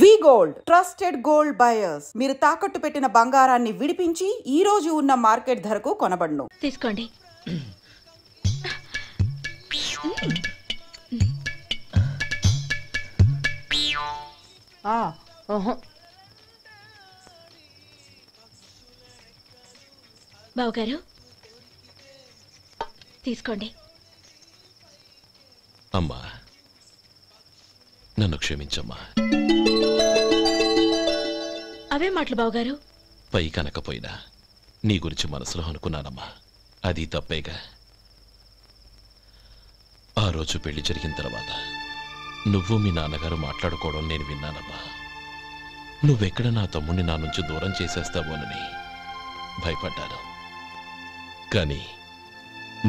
వి gold trusted gold buyers. మీరు తాకట్టు పెట్టిన బంగారాన్ని విడిపించి ఈ రోజు ఉన్న మార్కెట్ ధరకు కొనబడును. తీసుకోండి. బావగారు తీసుకోండి. అమ్మా నన్ను క్షమించమ్మా. అవే మాటలు బావగారు. పై కనకపోయినా నీ గురించి మనసులో అనుకున్నానమ్మా. అది తప్పేగా. ఆ రోజు పెళ్లి జరిగిన తర్వాత నువ్వు మీ నాన్నగారు మాట్లాడుకోవడం నేను విన్నానమ్మా. నువ్వెక్కడ నా తమ్ముడిని నా నుంచి దూరం చేసేస్తావోనని భయపడ్డాను. కానీ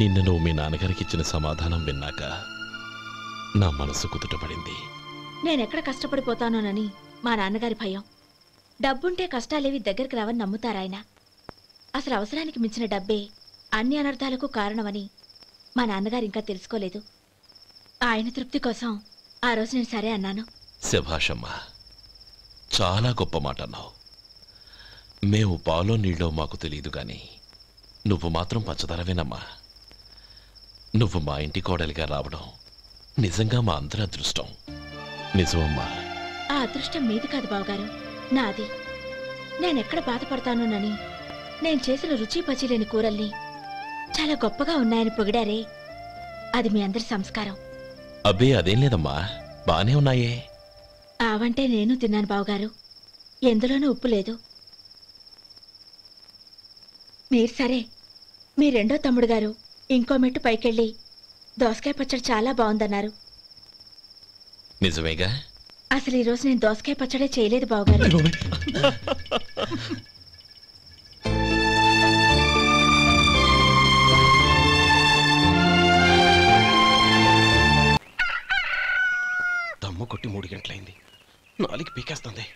నిన్న నువ్వు మీ నాన్నగారికి ఇచ్చిన సమాధానం విన్నాక నా మనసు కుదుటపడింది. నేనెక్కడ కష్టపడిపోతానోనని మా నాన్నగారి భయం. డబ్బుంటే కష్టాలేవి దగ్గరికి రావని నమ్ముతారాయన. అసలు అవసరానికి మించిన డబ్బే అన్ని అనర్థాలకు కారణమని మా నాన్నగారు ఇంకా తెలుసుకోలేదు. ఆయన తృప్తి కోసం ఆ రోజు నేను సరే అన్నాను. శభాషమ్మా, చాలా గొప్ప మాట అన్నావు. మేము పాలో నీళ్ళో మాకు తెలియదు గాని నువ్వు మాత్రం పంచదారవేనమ్మా. నువ్వు మా ఇంటి కోడలిగా రావడం నిజంగా మా అందరి అదృష్టం. నిజమమ్మా. ఆ అదృష్టం మీది కాదు బావగారు, నాది. నేనెక్కడ బాధపడతానోనని నేను చేసిన రుచి పచిలేని కూరల్ని చాలా గొప్పగా ఉన్నాయని పొగిడారే, అది మీ అందరి సంస్కారం. అబ్బే అదేం లేదమ్మా, బానే ఉన్నాయే. ఆవంటే నేను తిన్నాను బావగారు, ఎందులోనూ ఉప్పు లేదు. మీరు సరే, మీ రెండో తమ్ముడు గారు ఇంకో మెట్టు పైకెళ్ళి దోసకాయ పచ్చడి చాలా బాగుందన్నారు. నిజమేగా? అసలు ఈరోజు నేను దోసకాయ పచ్చడే చేయలేదు బావగారు. దమ్ము కొట్టి 3 గంటలైంది, 4కి పీకేస్తుంది.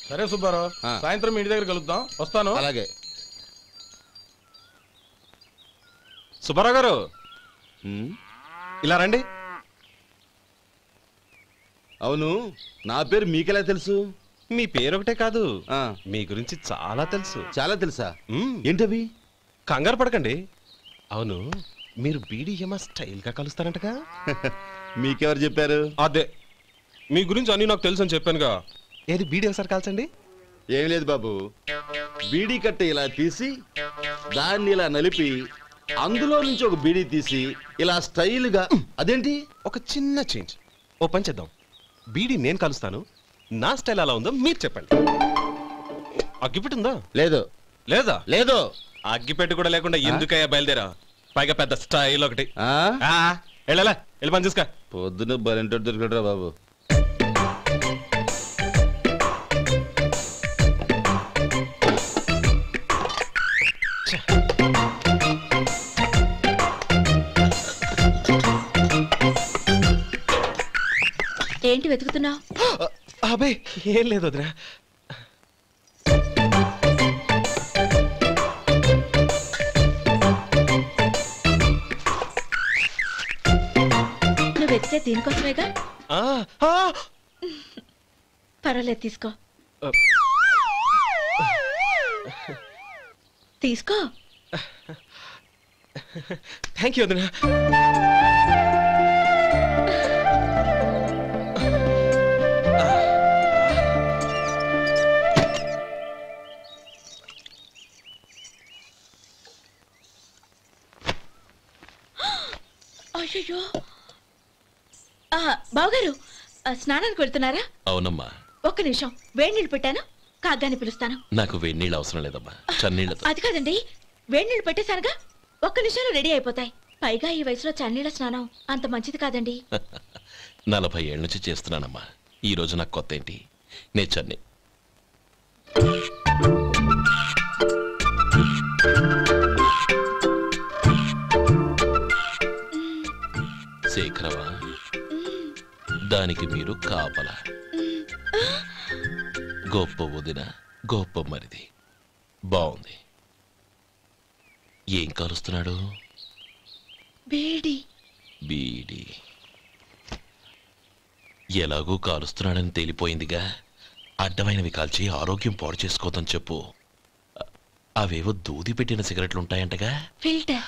సరే సుబ్బారావు, సాయంత్రం ఇంటి దగ్గర కలుద్దాం. వస్తాను. అలాగే. సుబ్బారావు గారు ఇలా రండి. అవును, నా పేరు మీకెలా తెలుసు? మీ పేరు ఒకటే కాదు, మీ గురించి చాలా తెలుసు. చాలా తెలుసా? ఏంటవి? కంగారు పడకండి. అవును, మీరు బీడీఎంఆ స్టైల్గా కలుస్తారంటగా? మీకెవరు చెప్పారు? అదే మీ గురించి అన్ని నాకు తెలుసు అని చెప్పానుగా. ఏది బీడీ ఒకసారి కాల్చండి. ఏం లేదు బాబు, బీడీ కట్ట ఇలా తీసి దాన్ని ఇలా నలిపి అందులో నుంచి ఒక బీడీ తీసి ఇలా స్టైల్గా. అదేంటి? ఒక చిన్న చేంజ్. ఓ పని చేద్దాం, బీడీ నేను కలుస్తాను, నా స్టైల్ అలా ఉందో మీరు చెప్పండి. అగ్గిపెట్టుందా? లేదు. లేదా? లేదు. అగ్గిపెట్టు కూడా లేకుండా ఎందుకయ్యా బయలుదేరా? పైగా పెద్ద స్టైల్ ఒకటి. వెళ్ళాలా, వెళ్ళి పని చూసుకో. పొద్దున బలింటో దొరికడరా బాబు. ఏంటి వెతుకుతున్నావు? అబే ఏం లేదు వదినా. నువ్వు వెతికే దీనికోసమేగా. పర్వాలేదు, తీసుకో. తీసుకో. థ్యాంక్ యూ వదినా. అయ్యో, బావగారు స్నానానికి వెళ్తున్నారా? అవునమ్మా. ఒక్క నిమిషం, వేడి నీళ్ళు పెట్టాను, కాగ్గాని పిలుస్తాను. నాకు వేడి నీళ్ళు అవసరం లేదమ్మా, చన్నీళ్ళతో. అది కాదండి, వేడి నీళ్ళు పెట్టేశానుగా, ఒక్క నిమిషంలో రెడీ అయిపోతాయి. పైగా ఈ వయసులో చన్నీళ్ళ స్నానం అంత మంచిది కాదండి. 40 ఏళ్ళ నుంచి చేస్తున్నానమ్మా. ఈ రోజు నాకు కొత్త ఏంటి? నే చన్నీ. శేఖరవా, దానికి మీరు కాపల. గొప్ప వదిన, గొప్ప మరిది. బాగుంది. ఏం కలుస్తున్నాడు? బీడి. బీడి. ఎలాగూ కాలుస్తున్నాడని తేలిపోయిందిగా, అడ్డమైనవి కాల్చి ఆరోగ్యం పాడు చేసుకోదని చెప్పు. అవేవో దూది పెట్టిన సిగరెట్లు ఉంటాయంటగా, ఫిల్టర్.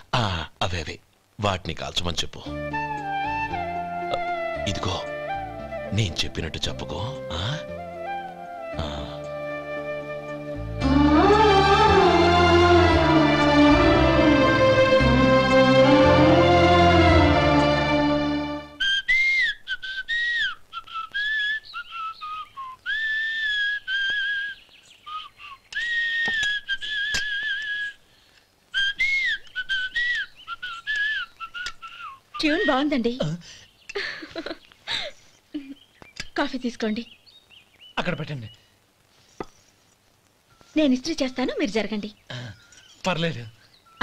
అవే వాటిని కాల్చమని చెప్పు. ఇదిగో నేను చెప్పినట్టు చెప్పుకో. ట్యూన్ బాగుందండి. కాఫీ తీసుకోండి. అక్కడ పెట్టండి. నేను ఇస్త్రీ చేస్తాను, మీరు జరగండి. పర్లేదు.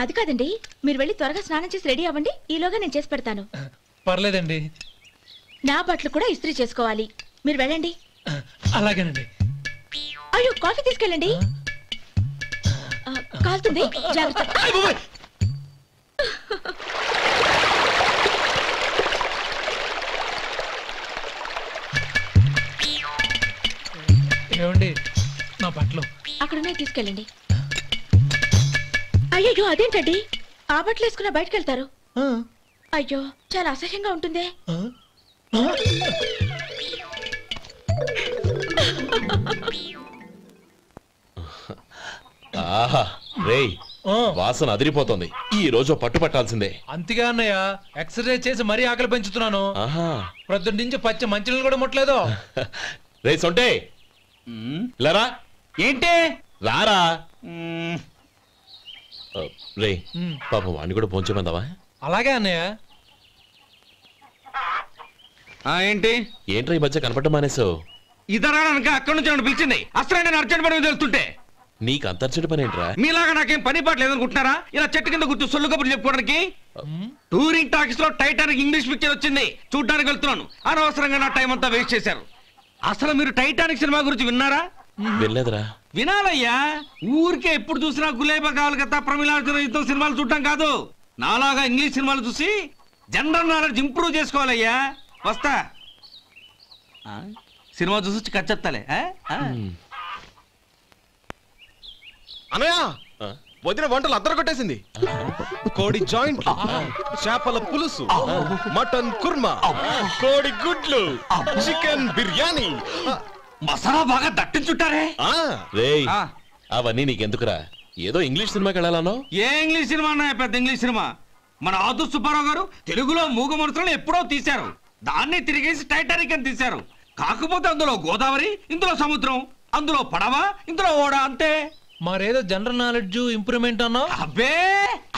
అది కాదండి, మీరు వెళ్ళి త్వరగా స్నానం చేసి రెడీ అవ్వండి, ఈలోగా నేను చేసి పెడతాను. పర్లేదండి. నా బట్టలు కూడా ఇస్త్రీ చేసుకోవాలి, మీరు వెళ్ళండి. అలాగేనండి. అయ్యో, కాఫీ తీసుకెళ్ళండి. కాలుతుంది, జాగ్రత్త. ఏమండి, నా బట్టలు అక్కడున్నా తీసుకెళ్ళండి. అయ్యో, అదేంటండి ఆ బట్టలు వేసుకున్న బయటకు వెళ్తారు? అయ్యో, చాలా అసహ్యంగా ఉంటుందే. ఆహా రేయ్, వాసన అదిరిపోతుంది. ఈ రోజు పట్టు పట్టాల్సిందే. అంతగా అన్నయ్య, ఎక్సర్సైజ్ చేసి మరీ ఆకలి పెంచుతున్నాను. ప్రొద్దున నుంచి పచ్చి మంచినీళ్ళు కూడా ముట్టలేదు. రే సొంటే, లరా. ఏంటి? రారా. రే పాపం వాణ్ణి కూడా పోంచమందావా? అలాగే అన్నయ్య. ఏంటి ఏంట్రా ఈ మధ్య కనపడటం మానేసావు? ఇద్దరు అక్కడి నుంచి నన్ను పిలిచింది. అసలు నేను అర్జెంట్ పని తెలుస్తుంటే నీకు అంతర్చడి పని ఏంట్రా? మీలాగా నాకేం పని పాట లేదనుకుంటున్నారా? ఇలా చెట్టు కింద కూర్చో సొల్లు కబుర్లు చెప్పుకోవడానికి. టూరింగ్ టాకీస్ లో టైటానిక్ ఇంగ్లీష్ పిక్చర్ వచ్చింది, చూడ్డానికి వెళ్తున్నాను. అనవసరంగా నా టైం అంతా వేస్ట్ చేశారు. అసలు మీరు టైటానిక్ సినిమా గురించి విన్నారా? వెళ్ళలేదురా. వినాలయ్యా. ఊరికే ఎప్పుడు చూసినా గులేబా కావాలి కదా, ప్రమిళార్జున యుద్ధం సినిమాలు చూడటం కాదు. నాలాగా ఇంగ్లీష్ సినిమాలు చూసి జనరల్ నాలెడ్జ్ ఇంప్రూవ్ చేసుకోవాలయ్యా. వస్తా. సినిమా చూసి కచ్చెత్తాలే. అనయా, వదిన వంటలు అద్దరు కొట్టేసింది. కోడి జాయింట్, చేపల పులుసు, మటన్ కుర్మా, కోడి గుడ్లు, చికెన్ బిర్యానీ, మసాలా బాగా దట్టించుంటారే. రేయ్, అవన్నీ నీకెందుకురా? ఏదో ఇంగ్లీష్ సినిమాకి వెళ్ళాలనో. ఏ ఇంగ్లీష్ సినిమా అన్నా? పెద్ద ఇంగ్లీష్ సినిమా. మన ఆదు సుబ్బారావు గారు తెలుగులో మూగ మనుషులను ఎప్పుడో తీశారు. దాన్ని తిరిగేసి టైటానిక్ అని తీశారు. కాకపోతే అందులో గోదావరి, ఇందులో సముద్రం, అందులో పడవ, ఇందులో ఓడ, అంతే. మరేదో జనరల్ నాలెడ్జ్ ఇంప్రూవ్మెంట్ అన్నా? అబ్బే,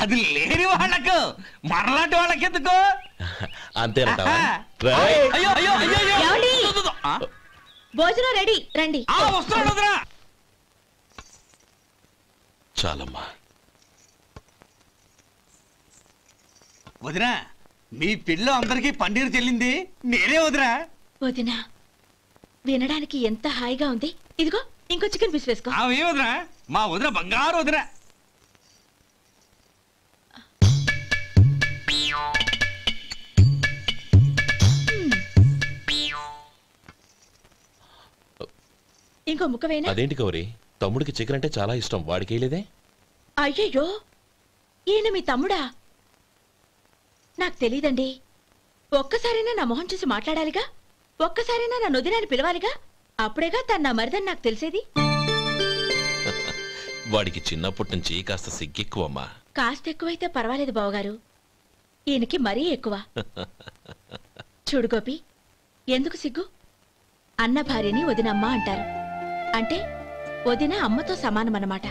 అది లేని వాళ్ళకు, మరలాంటి వాళ్ళకి ఎందుకు? అంతేనంటావా? అయ్యో అయ్యో అయ్యో ఏమండి? భోజనం రెడీ, రండి. వస్తున్నాడు వదినా. చాలమ్మా. వదినా, మీ పిల్ల అందరికీ పన్నీరు చెల్లింది నేనే వదినా. వదినా, వినడానికి ఎంత హాయిగా ఉంది. ఇదిగో ఇంకో చికెన్ పీస్ వేసుకో. ఏ వదినా, మా వదిన బంగారు వదినా. ఇంకో ముక్క వేయనా? అదేంటి గౌరీ, తమ్ముడికి చికెన్ అంటే చాలా ఇష్టం, వాడికి వేయలేదే? అయ్యయ్యో, ఈయన మీ తమ్ముడా? నాకు తెలీదండి. ఒక్కసారైనా నా మొహం చూసి మాట్లాడాలిగా, ఒక్కసారైనా నా నొదినాన్ని పిలవాలిగా, అప్పుడేగా తన నా మరిదని నాకు తెలిసేది. వాడికి చిన్నప్పటి నుంచి కాస్త సిగ్గెక్కువమ్మా. కాస్త ఎక్కువైతే పర్వాలేదు బావగారు, ఈయనకి మరీ ఎక్కువ. చూడు గోపి, ఎందుకు సిగ్గు? అన్న భార్యని వదినమ్మ అంటారు. అంటే వదిన అమ్మతో సమానమన్నమాట.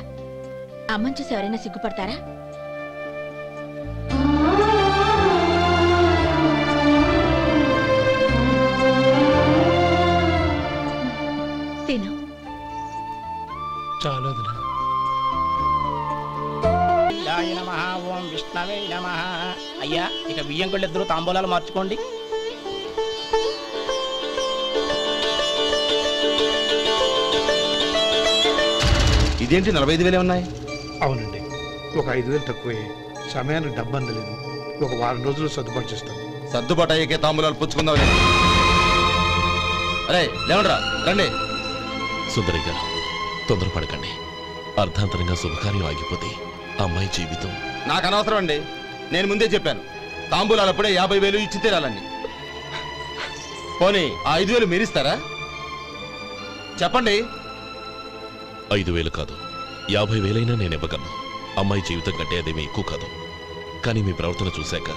అమ్మని చూసి ఎవరైనా సిగ్గుపడతారా? తిను. చాలు వదినా. ఓం విష్ణవే నమః. అయ్యా, ఇక బియ్యం కొళ్ళు ఇద్దరు తాంబూలాలు మార్చుకోండి. ఇదేంటి 45,000 ఉన్నాయి? అవునండి, ఒక 5,000 తక్కువే. సమయానికి డబ్బు అందలేదు. ఒక వారం రోజులు సర్దుబాటు చేస్తాను. సర్దుబాటు అయ్యే తాంబూలాలు పుచ్చుకుందాం. అరే లేవండ్రా రండి. సుందరి గారు తొందరపడకండి. అర్ధాంతరంగా శుభకార్యం ఆగిపోతే అమ్మాయి జీవితం. నాకు అనవసరం అండి, నేను ముందే చెప్పాను. తాంబూలాలప్పుడే 50,000 ఇచ్చి తీరాలని. పోనీ ఆ 5,000 మీరిస్తారా? చెప్పండి. 5,000 కాదు, 50,000 నేను ఇవ్వగలను. అమ్మాయి జీవితం కంటే అదేమీ ఎక్కువ కాదు. కానీ మీ ప్రవర్తన చూశాక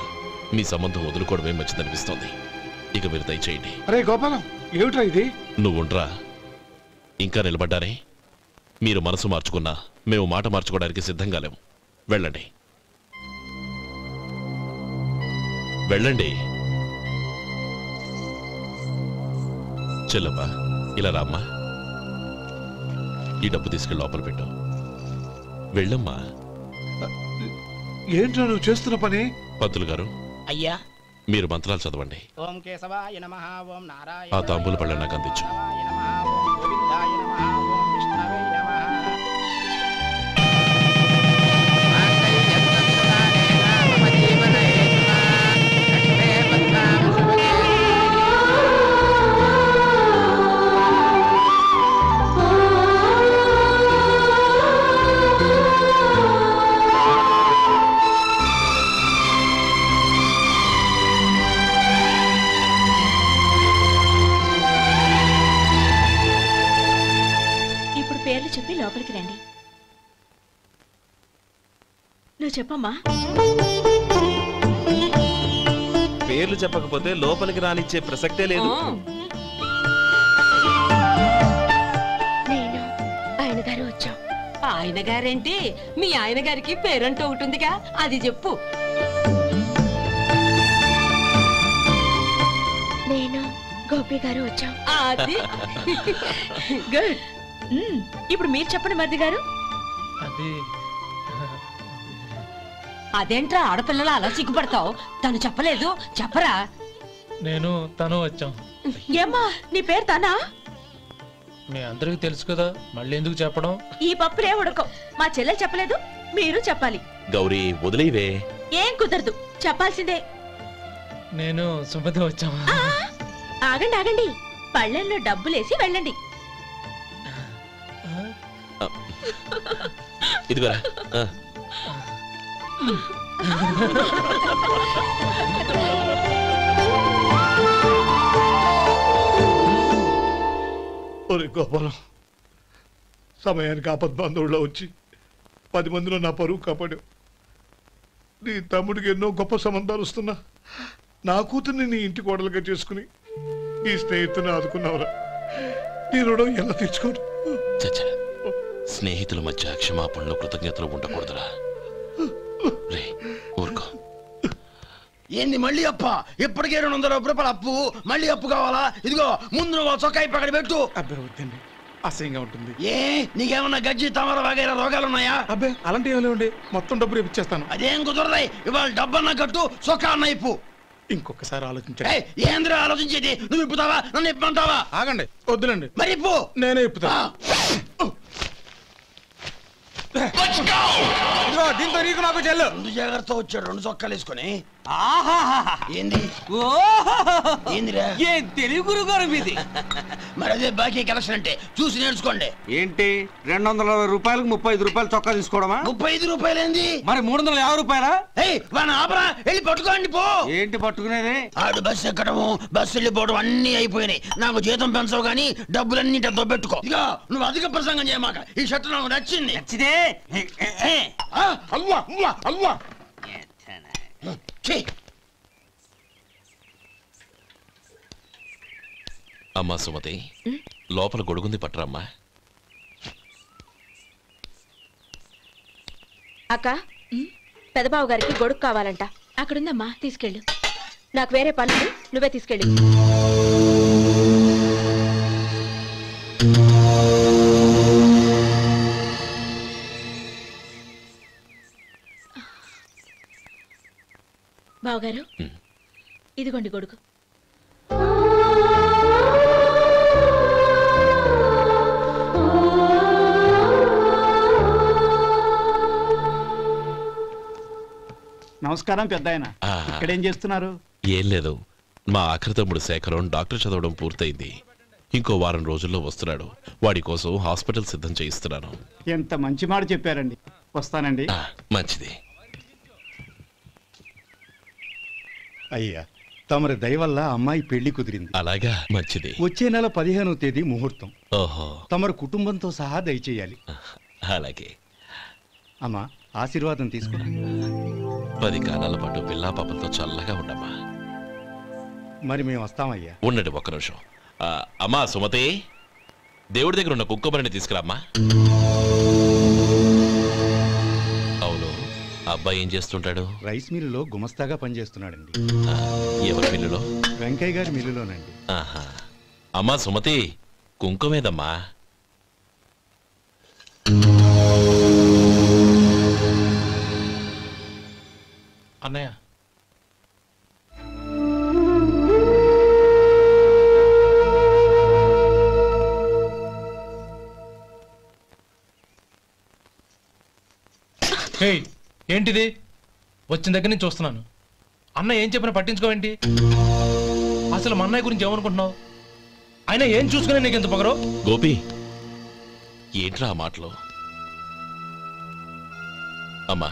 మీ సంబంధం వదులుకోవడమే మంచిదనిపిస్తోంది. ఇక మీరు దయచేయండి. అరే గోపాలం, ఏమిట్రా ఇది? నువ్వుండ్రా, ఇంకా నిలబడ్డారే. మీరు మనసు మార్చుకున్నా మేము మాట మార్చుకోవడానికి సిద్ధంగా లేము. వెళ్ళండి వెళ్ళండి. చెల్లమ్మా ఇలా రామ్మా. ఈ డబ్బు తీసుకెళ్ళి లోపల పెట్టు. వెళ్ళమ్మా. ఏంట్రా నువ్వు చేస్తున్న పని? పంతులు గారు, అయ్యా మీరు మంత్రాలు చదవండి. ఓం కేశవాయ నమః, ఓం నారాయణ ఆ తాంబూల పళ్ళ నాకు అందించు. నమః, ఓం గోవిందాయ నమః, ఓం విష్ణవే నమః. పేర్లు చెప్పి లోపలికి రండి. నువ్వు చెప్పమ్మా. పేర్లు చెప్పకపోతే లోపలికి రానిచ్చే ప్రసక్తే లేదు. నేను ఆయన గారు వచ్చాం. ఆయన గారేంటి? మీ ఆయన గారికి పేరంటూ ఒకటి ఉందిగా, అది చెప్పు. నేను గోపి గారు వచ్చాం. అది గుడ్. ఇప్పుడు మీరు చెప్పండి మరిది గారు. అదేంట్రా ఆడపిల్లలు అలా సిగ్గుపడతావు? తను చెప్పలేదు, చెప్పరా. నేను తను వచ్చాం. ఏమ్మా నీ పేరు తనా? మీ అందరికి తెలుసు కదా, మళ్ళీ ఎందుకు చెప్పడం? ఈ పప్పులే ఉడకం. మా చెల్లెలు చెప్పలేదు, మీరు చెప్పాలి. గౌరీ వదిలేవే. ఏం కుదరదు, చెప్పాల్సిందే. నేను సుమతి వచ్చాం. ఆగండి ఆగండి, పళ్ళెంలో డబ్బులేసి వెళ్ళండి. ఇదిగోరా. ఒరే గోపాలం, సమయానికి ఆపద్బాంధవుల్లో వచ్చి 10 మందిలో నా పరువు కాపాడావు. నీ తమ్ముడికి ఎన్నో గొప్ప సంబంధాలు వస్తున్నా నా కూతుర్ని నీ ఇంటి కోడలుగా చేసుకుని ఈ స్నేహితుని ఆదుకున్నావురా. నీ రుణం ఎలా తీర్చుకోరు? స్నేహితుల మధ్య క్షమాపణలు కృతజ్ఞతలు ఉండకూడదురా. రే ఊరుకో. ఏంది మళ్ళీ అప్ప? ఇప్పటికే 200 రూపాయలు అప్పు, మళ్ళీ అప్పు కావాలా? ఇదిగో ముందు నువ్వు చొక్కాయి పక్కన పెట్టు. అబ్బే వద్దండి, అసహ్యంగా ఉంటుంది. ఏ నీకేమన్నా గజ్జి తమర వగైరా రోగాలున్నాయా? అబ్బే అలాంటి ఏం లేవండి, మొత్తం డబ్బు ఇచ్చేస్తాను. అదేం కుదరదాయి. ఇవాళ డబ్బన్నా కట్టు, చొక్కా అన్న ఇప్పు. ఇంకొకసారి ఆలోచించండి. ఏంద్రా ఆలోచించేది? నువ్వు ఇప్పుతావా, నన్ను ఇప్పమంటావా? ఆగండి, వద్దులండి. మరి ఇప్పు. నేనే ఇప్పుతా. దీంతో నీకు నాకు చెల్లు. ముందు జాగ్రత్త వచ్చాడు, 2 చొక్కాలు వేసుకొని. ఏంది ఏందిరా? ఏం తెలుగు గురుగారు మీది? మరి అదే బాకీ కలెక్షన్ అంటే, చూసి నేర్చుకోండి. ఏంటి 220 రూపాయలకు 35 రూపాయలు చొక్కా తీసుకోవడమా? 35 రూపాయలు ఏంది? మరి 350 రూపాయలా? వాడిని ఆపరా, వెళ్ళి పట్టుకోండి పో. ఏంటి పట్టుకునేది? ఆడు బస్సు ఎక్కడము, బస్సు వెళ్ళిపోవడం అన్ని అయిపోయినాయి. నాకు జీతం పెంచవు గానీ డబ్బులన్నీ దొబ్బెట్టుకో. ఇక నువ్వు అధిక ప్రసంగం చేయమాక. ఈ షర్ట్ నాకు నచ్చింది. నచ్చితే అల్వా అల్వా అల్వా. అమ్మా సుమతి, లోపల గొడుగుంది పట్టరమ్మా. అక్క, పెదబాబు గారికి గొడుగు కావాలంట. అక్కడుందమ్మా, తీసుకెళ్ళు. నాకు వేరే పనులు, నువ్వే తీసుకెళ్ళి. బావగారు, ఇదిగోండి గొడుగు. నమస్కారం పెద్దాయన. ఇక్కడేం చేస్తున్నారు? ఏం లేదు, మా ఆఖరి తమ్ముడు శేఖరం డాక్టర్ చదవడం పూర్తయింది. ఇంకో వారం రోజుల్లో వస్తున్నాడు. వాడి కోసం హాస్పిటల్ సిద్ధం చేయిస్తున్నాను. ఎంత మంచి మాట చెప్పారండి. వస్తానండి. మంచిది. అయ్యా, తమరి దయ వల్ల అమ్మాయి పెళ్లి కుదిరింది. అలాగా, మంచిది. వచ్చే నెల 15వ తేదీ ముహూర్తం. ఓహో. తమరు కుటుంబంతో సహా దయచేయాలి. అలాగే. అమ్మా, ఆశీర్వాదం తీసుకురా. 10 కాలాల పాటు పిల్లా పాపలతో చల్లగా ఉండమ్మా. మరి మేము వస్తామయ్యా. ఉండండి ఒక్క నిమిషం. అమ్మా సుమతి, దేవుడి దగ్గర ఉన్న కుక్కమరిని తీసుకురామ్మా. అవును, అబ్బాయి ఏం చేస్తుంటాడు? రైస్ మిల్లులో గుమస్తాగా పనిచేస్తున్నాడండి. ఎవరి మిల్లులో? వెంకయ్య గారి మిల్లులోనండి. ఆహా. అమ్మా సుమతి, కుంకుమేదమ్మా? అన్నయ్య, ఏంటిది? వచ్చిన దగ్గర నుంచి చూస్తున్నాను. అన్న ఏం చెప్పినా పట్టించుకోవేంటి? అసలు మా అన్నయ్య గురించి ఏమనుకుంటున్నావు? ఆయన ఏం చూసుకునే నీకు ఎంత పొగరు? గోపి, ఏంట్రా ఆ మాటలు? అమ్మా,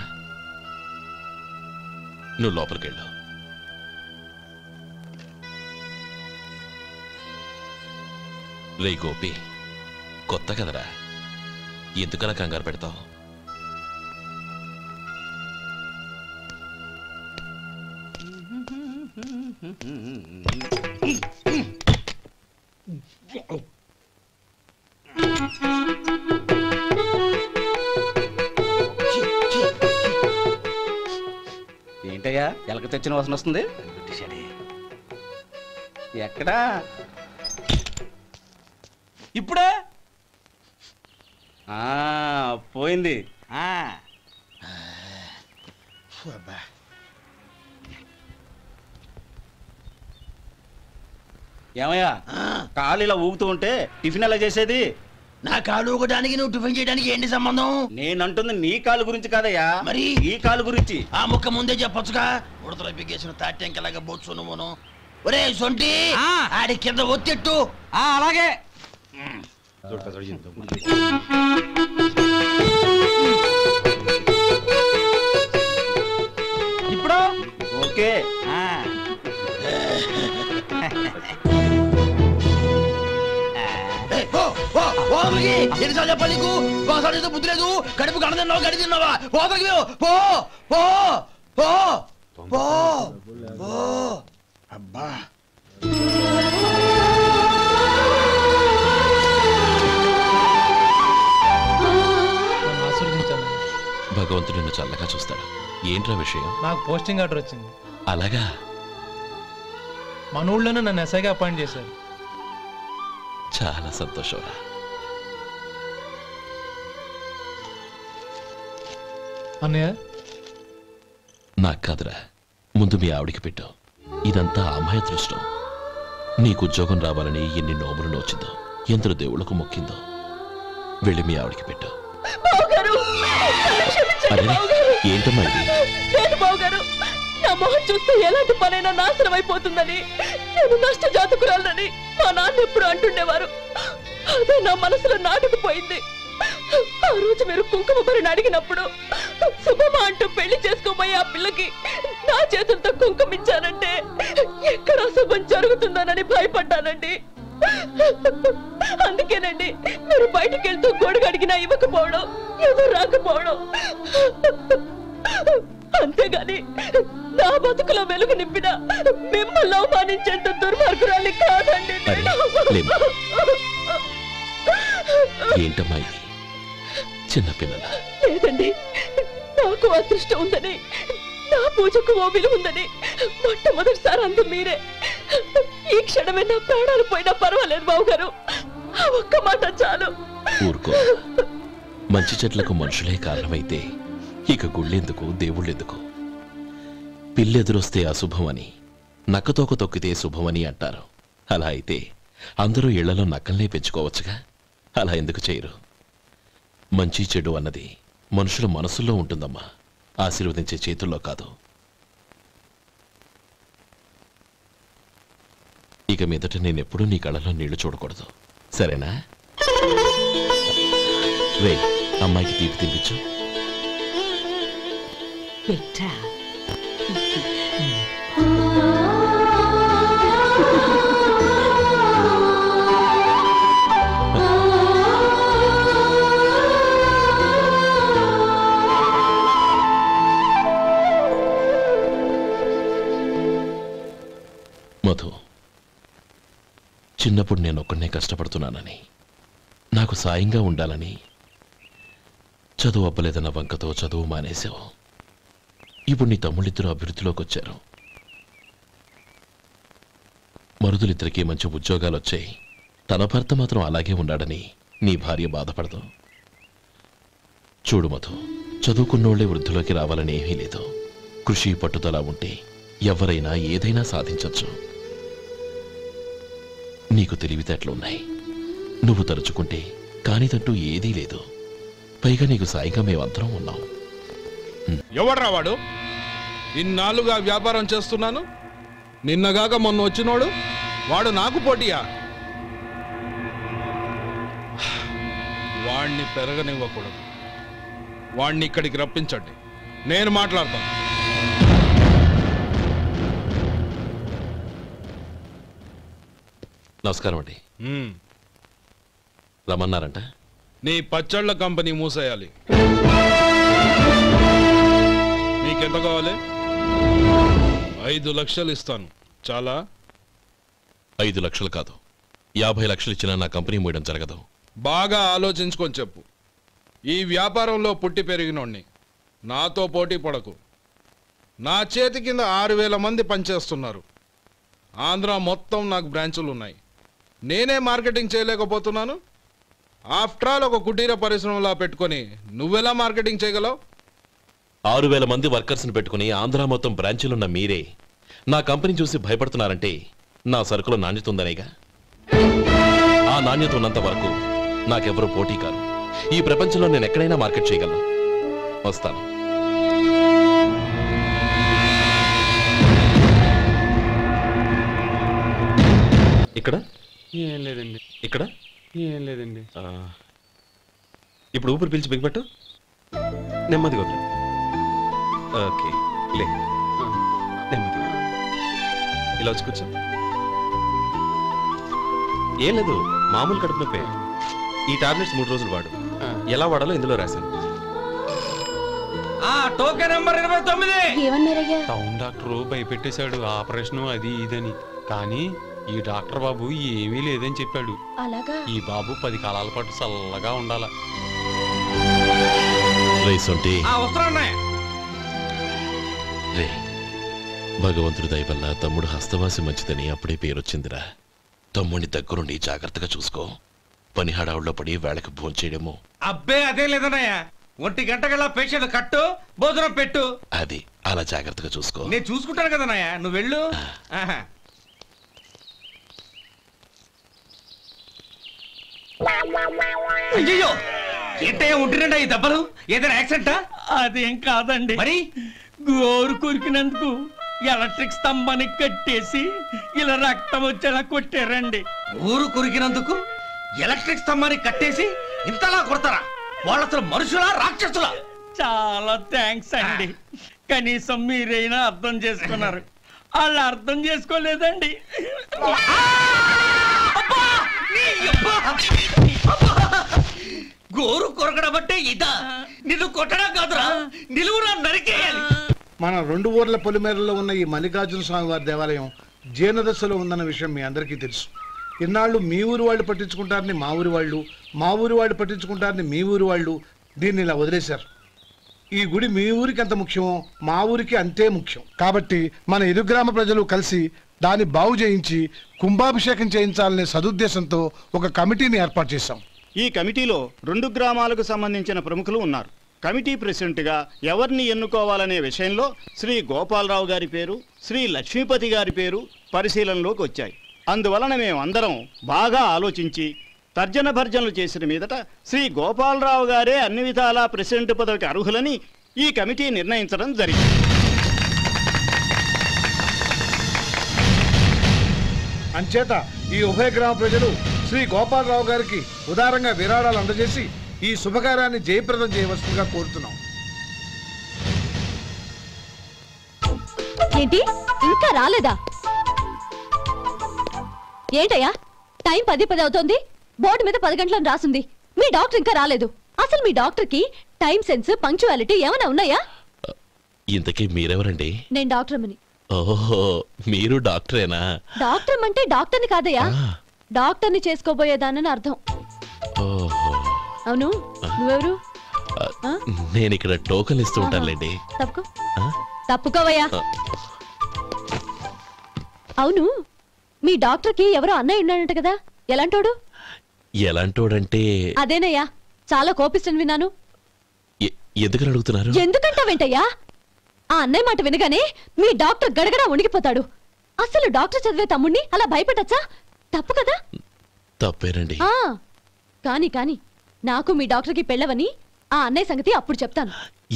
నువ్వు లోపలికెళ్ళు. రే గోపి, కొత్త కదరా, ఎందుకలా కంగారు పెడతావు? ఏంటయ్యా ఎలక తెచ్చిన వాసన వస్తుంది? ఎక్కడా? ఇప్పుడే పోయింది. ఏమయ్యా, కాలు ఇలా ఊగుతూ ఉంటే టిఫిన్ ఎలా చేసేది? నా కాలు ఊగడానికి నువ్వు టిఫిన్ చేయడానికి ఏంటి సంబంధం? నేనంటుంది నీ కాలు గురించి కాదయ్యా, మరి ఈ కాలు గురించి. ఆ ముక్క ముందే చెప్పొచ్చుగా. ఉడతలో బిగ్గేసిన తాట్యంకలాగా బొచ్చు నువ్వును. ఒరే సొంటి, ఆడి కింద ఒత్తెట్టు. అలాగే. ఇప్పుడు ఓకే. ఎన్నిసార్లు చెప్పాలి నీకు? ఒకసారి బుద్ధి లేదు. కడుపు గడ తిన్నావు, గడి తిన్నావా? పోతలకి పో పో పో పో పో. అబ్బా, భగవంతుడు నిన్ను చల్లగా చూస్తాడు. ఏంట్రా విషయం? నాకు పోస్టింగ్ ఆర్డర్ వచ్చింది. అలాగా? మన ఊళ్ళోనే నన్ను ఎస్ఐగా అపాయింట్ చేశారు. చాలా సంతోషంరా. అన్నయ్య, నాకు కాదురా, ముందు మీ ఆవిడికి పెట్టు. ఇదంతా అమ్మాయి అదృష్టం. నీకు ఉద్యోగం రావాలని ఎన్ని నోములు నోచిందో, ఎందరు దేవుళ్లకు మొక్కిందో. వెళ్ళి మీ ఆవిడికి పెట్టు. అరే, ఏంటమ్మా ఇది? నా మొహం చూస్తే ఎలాంటి పనైనా నాశనం అయిపోతుందని, నేను నష్ట జాతకురాలని మా నాన్న ఎప్పుడు అంటుండేవారు. అదే నా మనసులో నాటుకుపోయింది. ఆ రోజు మీరు కుంకుమ భరిని అడిగినప్పుడు శుభమా అంటూ పెళ్లి చేసుకోబోయే ఆ పిల్లకి నా చేతులతో కుంకుమించానంటే ఎక్కడ శుభం జరుగుతుందోనని భయపడ్డానండి. అందుకేనండి మీరు బయటికి వెళ్తూ గొడుగు అడిగినా ఇవ్వకపోవడం, ఎవరు రాకపోవడం. అంతేగాని నా బతుకులో వెలుగు నింపిన మిమ్మల్ని అవమానించేంత దుర్మార్గురాలి కాదండి. ఏంటమ్మా ఇది? చిన్నపిల్లల లేదండి, నాకు అదృష్టం ఉందని, నా పూజకు ఓ విలువ ఉందని మొట్టమొదటిసారి అందు మీరే. ఈ క్షణమే నా ప్రాణాలు పోయినా పర్వాలేదు బావుగారు, ఆ ఒక్క మాట చాలు. ఊరుకో. మంచి చెట్లకు మనుషులే కారణమైతే ఇక గుళ్ళెందుకు, దేవుళ్ళెందుకు? పిల్లెదురొస్తే అశుభమని, నక్కతోక తొక్కితే శుభమని అంటారు. అలా అయితే అందరూ ఇళ్లలో నక్కల్నే పెంచుకోవచ్చుగా. అలా ఎందుకు చేయరు? మంచి చెడు అన్నది మనుషుల మనసుల్లో ఉంటుందమ్మా, ఆశీర్వదించే చేతుల్లో కాదు. ఇక మీదట నేనెప్పుడూ నీ కళ్ళలో నీళ్లు చూడకూడదు, సరేనా? రే, అమ్మాయికి తీపి తినిపించు. మధు, చిన్నప్పుడు నేను ఒక్కడనే కష్టపడుతున్నానని, నాకు సాయంగా ఉండాలని చదువు అవ్వలేదన్న వంకతో చదువు మానేశావు. ఇప్పుడు నీ తమ్ముళ్ళిద్దరూ అభివృద్ధిలోకి వచ్చారు. మరుదులిద్దరికీ మంచి ఉద్యోగాలు వచ్చాయి. తన భర్త మాత్రం అలాగే ఉన్నాడని నీ భార్య బాధపడదు. చూడు మధు, చదువుకున్నోళ్లే వృద్ధిలోకి రావాలని ఏమీ లేదు. కృషి పట్టుదల ఉంటే ఎవరైనా ఏదైనా సాధించవచ్చు. నీకు తెలివితేటలున్నాయి. నువ్వు తలుచుకుంటే కానిదంటూ ఏదీ లేదు. పైగా నీకు సాయిగా మేమందరం ఉన్నాం. ఎవడ్రా వాడు? ఇన్నాళ్ళుగా వ్యాపారం చేస్తున్నాను, నిన్నగాక మొన్న వచ్చినోడు వాడు నాకు పోటీయా? వాణ్ణి పెరగనివ్వకూడదు. వాణ్ణి ఇక్కడికి రప్పించండి, నేను మాట్లాడతాను. నమస్కారం అండి. రమ్మన్నారంట? నీ పచ్చళ్ళ కంపెనీ మూసేయాలి. నీకెంత కావాలి? 5 లక్షలు ఇస్తాను. చాలా? 5 లక్షలు కాదు, 50 లక్షలు ఇచ్చినా నా కంపెనీ మూయడం జరగదు. బాగా ఆలోచించుకొని చెప్పు. ఈ వ్యాపారంలో పుట్టి పెరిగినోడ్ని, నాతో పోటీ పడకు. నా చేతి కింద 6,000 మంది పనిచేస్తున్నారు. ఆంధ్ర మొత్తం నాకు బ్రాంచులు ఉన్నాయి. నేనే మార్కెటింగ్ చేయలేకపోతున్నాను. ఆఫ్టర్ ఆల్ ఒక కుటీర పరిశ్రమలా పెట్టుకొని నువ్వెలా మార్కెటింగ్ చేయగలవు? 6,000 మంది వర్కర్స్ని పెట్టుకుని ఆంధ్ర మొత్తం బ్రాంచీలున్న మీరే నా కంపెనీ చూసి భయపడుతున్నారంటే నా సరుకులో నాణ్యత ఉందనేగా. ఆ నాణ్యత ఉన్నంత వరకు నాకెవరూ పోటీ కాదు. ఈ ప్రపంచంలో నేను ఎక్కడైనా మార్కెట్ చేయగలను. వస్తాను. ఇక్కడ ఏం లేదండి. ఇక్కడ ఏం లేదండి. ఇప్పుడు ఊపిరి పీల్చి బిగ్బట్టు, నెమ్మదిగా వదిలి. ఓకే, లే, నెమ్మదిగా ఇలా వచ్చి కూర్చో. ఏం లేదు, మామూలు కడుపు నొప్పే. ఈ టాబ్లెట్స్ 3 రోజులు వాడు. ఎలా వాడాలో ఇందులో రాశాను. Token number 29. టౌన్ డాక్టర్ భయపెట్టేశాడు, ఆపరేషన్ అది ఇదని. కానీ ఈ డాక్టర్ బాబు ఏమీ లేదని చెప్పాడు. ఈ బాబు 10 కాలాల పాటు చల్లగా ఉండాల. రే, భగవంతుడి దయ వల్ల తమ్ముడు హస్తవాసి మంచిదని అప్పుడే పేరొచ్చిందిరా. తమ్ముడిని దగ్గరుండి జాగ్రత్తగా చూసుకో. పని హడావుల్లో పడి వేళకి భోంచేయడము. అబ్బే అదే లేదన్నయ్య. 1 గంటకల్లా పేషెంట్ కట్టు, భోజనం పెట్టు. అది అలా జాగ్రత్తగా చూసుకో. నేను చూసుకుంటాను కదన్నయ్య, నువ్వు వెళ్ళు. అయ్యో, ఏంటయ్యా ఉంటున్నాడా ఈ దెబ్బలు? ఏదైనా యాక్సిడెంటా? అదేం కాదండి. మరి గోరు కొరికినందుకు ఎలక్ట్రిక్ స్తంభానికి కట్టేసి ఇలా రక్తం వచ్చేలా కొట్టారండి. ఊరు కొరికినందుకు ఎలక్ట్రిక్ స్తంభానికి కట్టేసి ఇంతలా కొడతారా? వాళ్ళు అసలు మనుషులా, రాక్షసులా? చాలా థ్యాంక్స్ అండి. కనీసం మీరైనా అర్థం చేసుకున్నారు. వాళ్ళు అర్థం చేసుకోలేదండి. గోరు కొరకడం అంటే ఇదా? నిన్ను కొట్టడం కాదురా, నిలువురా నరికేయాలి. మన 2 ఊర్ల పొలిమేరలో ఉన్న ఈ మల్లికార్జున స్వామి వారి దేవాలయం జీర్ణదశలో ఉందన్న విషయం మీ అందరికీ తెలుసు. ఇన్నాళ్ళు మీ ఊరు వాళ్ళు పట్టించుకుంటారని మా ఊరి వాళ్ళు, మా ఊరి వాళ్ళు పట్టించుకుంటారని మీ ఊరి వాళ్ళు దీన్ని ఇలా వదిలేశారు. ఈ గుడి మీ ఊరికి ఎంత ముఖ్యమో మా ఊరికి అంతే ముఖ్యం. కాబట్టి మన ఇరు గ్రామ ప్రజలు కలిసి దాన్ని బాగు చేయించి కుంభాభిషేకం చేయించాలనే సదుద్దేశంతో ఒక కమిటీని ఏర్పాటు చేశాం. ఈ కమిటీలో 2 గ్రామాలకు సంబంధించిన ప్రముఖులు ఉన్నారు. కమిటీ ప్రెసిడెంట్గా ఎవరిని ఎన్నుకోవాలనే విషయంలో శ్రీ గోపాలరావు గారి పేరు, శ్రీ లక్ష్మీపతి గారి పేరు పరిశీలనలోకి వచ్చాయి. అందువలన మేమందరం బాగా ఆలోచించి తర్జన భర్జనలు చేసిన మీదట శ్రీ గోపాలరావు గారే అన్ని విధాలా ప్రెసిడెంట్ పదవికి అర్హులని ఈ కమిటీ నిర్ణయించడం జరిగింది. అంచేత ఈ ఉభయ గ్రామ ప్రజలు శ్రీ గోపాలరావు గారికి ఉదారంగా విరాళాలు అందజేసి ఈ శుభకార్యాన్ని జయప్రదం చేయవలసిందిగా కోరుతున్నాం. ఏంటి ఇంకా రాలేదా? ఏంటయ్యా టైం 10 అవుతోంది, బోర్డు మీద 10 గంటలను రాసింది. మీ డాక్టర్ ఇంకా రాలేదు. అసలు మీ డాక్టర్ కి టైం సెన్స్, పంక్చువాలిటీ ఏమైనా ఉన్నాయా? ఇంతకీ మీరెవరండి? నేను డాక్టర్ అమ్మని. ఓహో, మీరు డాక్టరేనా? డాక్టర్ అంటే డాక్టర్ని కాదయ్యా, డాక్టర్ని చేసుకోబోయేదానని అర్థం. ఓహో, అవును, నువ్వెవరు? నేను ఇక్కడ టోకన్ ఇస్తూ ఉంటానులేండి. తప్పుకో, తప్పుకోవయ్యా. అవును, మీ డాక్టర్ కి ఎవరో అన్నయ్య ఉన్నాడంట కదా, ఎలాంటోడు? ఎలాంటోడంటే అదేనయ్యా, చాలా కోపిష్టని విన్నాను. ఎందుకని అడుగుతున్నారు? ఎందుకంటావేంటయ్యా? ఆ అన్నయ్య మాట వినగానే మీ డాక్టర్ గడగడా వణికిపోతాడు. అసలు డాక్టర్ చదివే తమ్ముణ్ణి అలా భయపెట్టచ్చా? తప్పు కదా? తప్పేనండి. కాని కాని నాకు మీ డాక్టర్కి పెళ్ళవని ఆ అన్నయ్య సంగతి అప్పుడు చెప్తాను.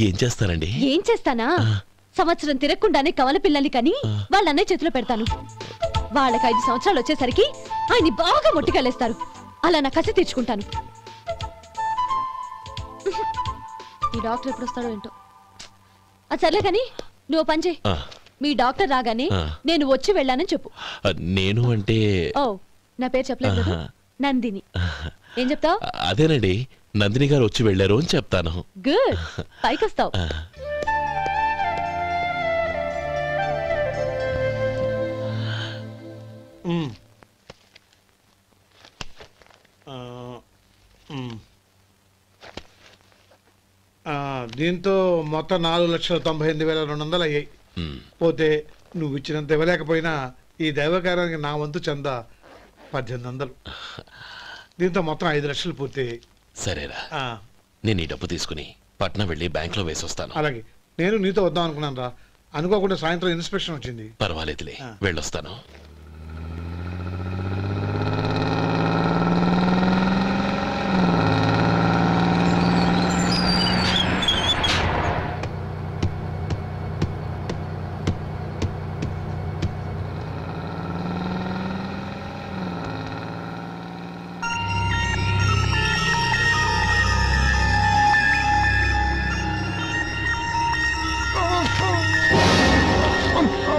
ఏం చేస్తారండి? ఏం చేస్తానా, సంవత్సరం తిరగకుండానే కవల పిల్లల్ని కని వాళ్ళ అన్నయ్య చేతిలో పెడతాను. వాళ్ళకి 5 సంవత్సరాలు వచ్చేసరికి ఆయన్ని బాగా మొట్టికెళ్ళేస్తారు. అలా నా కసి తీర్చుకుంటాను. ఈ డాక్టర్ ఎప్పుడు వస్తాడో ఏంటో. అది సర్లే కాని నువ్వు పని చేయి. మీ డాక్టర్ రాగానే నేను వచ్చి వెళ్ళానని చెప్పు. నేను అంటే ఓ, నా పేరు చెప్పలేదు కదా, నందిని. ఏం చెప్తావు? అదేనండి, నందిని గారు వచ్చి వెళ్ళారు అని చెప్తాను. గుడ్, పైకొస్తావు. దీంతో మొత్తం 4,98,200 అయ్యాయి. పోతే నువ్వు ఇచ్చినంత ఇవ్వలేకపోయినా ఈ దైవకార్యానికి నా వంతు చందా 1800. దీంతో మొత్తం 5 లక్షలు పూర్తయ్యాయి. సరేరా, నేను ఈ డబ్బు తీసుకుని పట్నం వెళ్ళి బ్యాంక్ లో వేసి వస్తాను. అలాగే, నేను నీతో వద్దాం అనుకున్నాను రా, అనుకోకుండా సాయంత్రం ఇన్స్పెక్షన్ వచ్చింది. పర్వాలేదులే, వెళ్ళొస్తాను.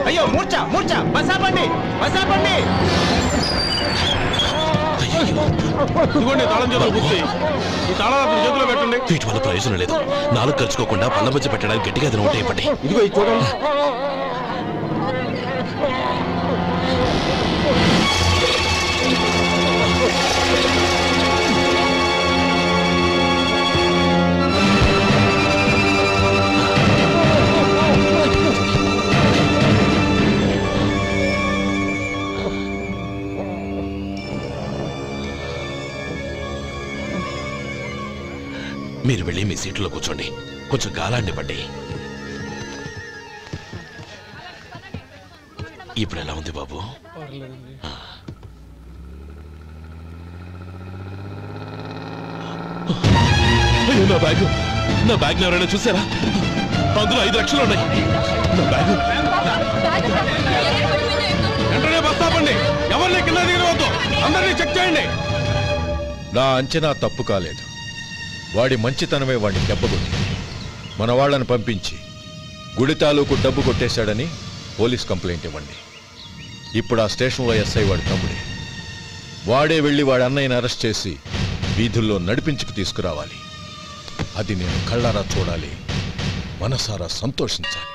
అయ్యో, మూర్ఛ మూర్ఛ, బసాపండి బసాపండి. వీటి వల్ల ప్రయోజనం లేదు. 4 ఖర్చుకోకుండా పళ్ళ మధ్య పెట్టడానికి గట్టిగా అది నోట్ అయిపోండి. ఇదిగో చూడండి. మీరు వెళ్ళి మీ సీట్లో కూర్చోండి, కొంచెం గాలాన్ని పట్టి. ఇప్పుడు ఎలా ఉంది బాబు? నా బ్యాగ్, నా బ్యాగ్ ఎవరైనా చూసారా? అందులో 5 లక్షలు ఉన్నాయి. నా బ్యాగ్ వెంటనే బస్తాపండి, ఎవరిని కింద దిగవద్దు, అందరినీ చెక్ చేయండి. నా అంచనా తప్పు కాలేదు. వాడి మంచితనమే వాడిని దెబ్బకొట్టింది. మన వాళ్ళని పంపించి గుడి తాలూకు డబ్బు కొట్టేశాడని పోలీస్ కంప్లైంట్ ఇవ్వండి. ఇప్పుడు ఆ స్టేషన్లో ఎస్ఐ వాడి తమ్ముడే. వాడే వెళ్ళి వాడి అన్నయ్యని అరెస్ట్ చేసి వీధుల్లో నడిపించుకు తీసుకురావాలి. అది నేను కళ్ళారా చూడాలి, మనసారా సంతోషించాలి.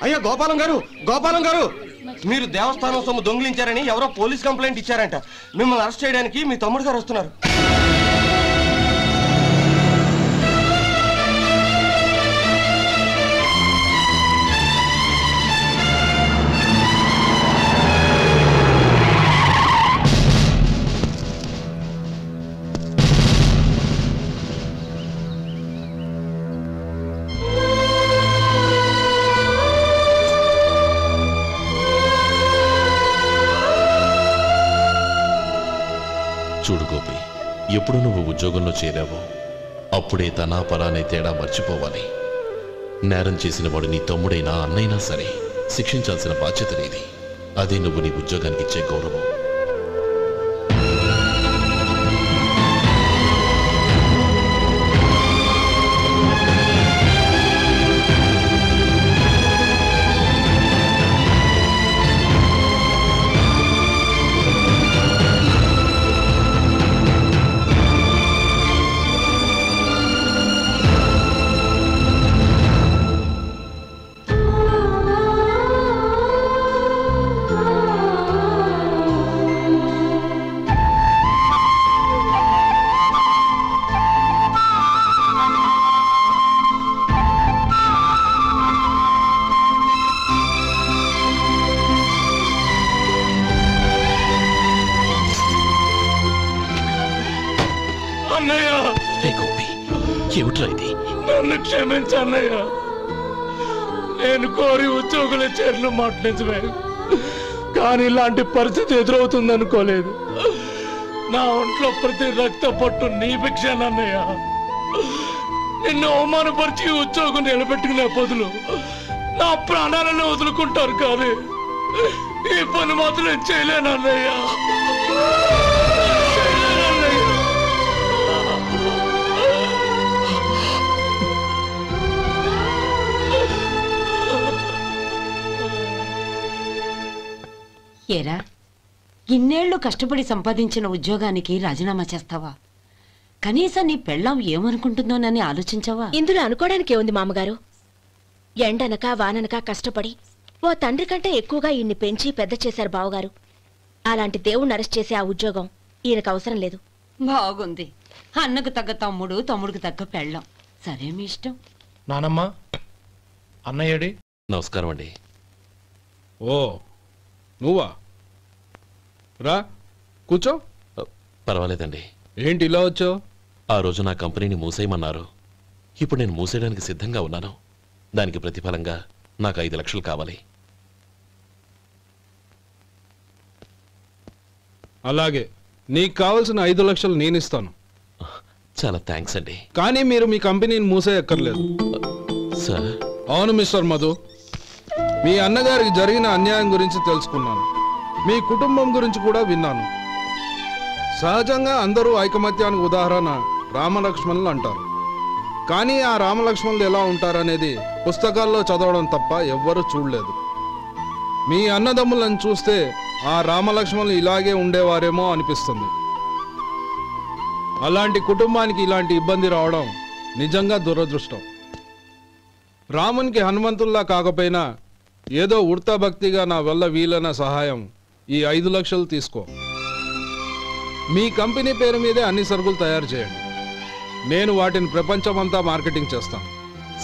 అయ్యో గోపాలం గారు, గోపాలం గారు, మీరు దేవస్థానం సొమ్ము దొంగిలించారని ఎవరో పోలీస్ కంప్లైంట్ ఇచ్చారంట. మిమ్మల్ని అరెస్ట్ చేయడానికి మీ తమ్ముడు గారు వస్తున్నారు. చూడు గోపి, ఎప్పుడు నువ్వు ఉద్యోగంలో చేరావో అప్పుడే తనా పరానే తేడా మర్చిపోవాలి. నేరం చేసిన వాడు నీ తమ్ముడైనా అన్నైనా సరే శిక్షించాల్సిన బాధ్యత నీది. అదే నువ్వు నీ ఉద్యోగానికి ఇచ్చే గౌరవం. నన్ను క్షమించన్నయ్య. నేను కోరి ఉద్యోగుల చేరిన మాట నిజమే, కానీ ఇలాంటి పరిస్థితి ఎదురవుతుంది అనుకోలేదు. నా ఒంట్లో ప్రతి రక్త పట్టు నీ భిక్షనన్నయ్య. నిన్ను అవమానపరిచి ఉద్యోగం నిలబెట్టుకునే బదులు నా ప్రాణాలను వదులుకుంటారు, కానీ ఈ పని మాత్రం చేయలేనన్నయ్య. ఏరా, ఇన్నేళ్లు కష్టపడి సంపాదించిన ఉద్యోగానికి రాజీనామా చేస్తావా? కనీసం నీ పెళ్ళాం ఏమనుకుంటుందోనని ఆలోచించావా? ఇందులో అనుకోవడానికి ఏముంది మామగారు? ఎండనక వాననక కష్టపడి ఓ తండ్రి కంటే ఎక్కువగా ఈయన్ని పెంచి పెద్ద చేశారు బావగారు. అలాంటి దేవుణ్ణి అరెస్ట్ చేసే ఆ ఉద్యోగం ఈయనకు అవసరం లేదు. బాగుంది. అన్నకు తగ్గ తమ్ముడు, తమ్ముడికి తగ్గ పెళ్ళాం. సరే, మీ ఇష్టం. నానమ్మ, అన్నయ్యడి. నమస్కారం అండి. ఓ నువ్వా? రా కూర్చో. పర్వాలేదండి. ఏంటి ఇలా వచ్చావు? ఆ రోజు నా కంపెనీని మూసేయమన్నారు. ఇప్పుడు నేను మూసేయడానికి సిద్ధంగా ఉన్నాను. దానికి ప్రతిఫలంగా నాకు 5 లక్షలు కావాలి. అలాగే, నీకు కావాల్సిన 5 లక్షలు నేను ఇస్తాను. చాలా థ్యాంక్స్ అండి. కానీ మీరు మీ కంపెనీని మూసేయక్కర్లేదు. సార్? అవును మిస్టర్ మధు, మీ అన్నగారికి జరిగిన అన్యాయం గురించి తెలుసుకున్నాను. మీ కుటుంబం గురించి కూడా విన్నాను. సహజంగా అందరూ ఐకమత్యానికి ఉదాహరణ రామలక్ష్మణులు అంటారు. కానీ ఆ రామలక్ష్మణులు ఎలా ఉంటారనేది పుస్తకాల్లో చదవడం తప్ప ఎవ్వరూ చూడలేదు. మీ అన్నదమ్ములను చూస్తే ఆ రామలక్ష్మణులు ఇలాగే ఉండేవారేమో అనిపిస్తుంది. అలాంటి కుటుంబానికి ఇలాంటి ఇబ్బంది రావడం నిజంగా దురదృష్టం. రామునికి హనుమంతుల్లా కాకపోయినా ఏదో ఉడతా భక్తిగా నా వల్ల వీలైన సహాయం ఈ 5 లక్షలు తీసుకో. మీ కంపెనీ పేరు మీదే అన్ని సరుకులు తయారు చేయండి. నేను వాటిని ప్రపంచమంతా మార్కెటింగ్ చేస్తాను.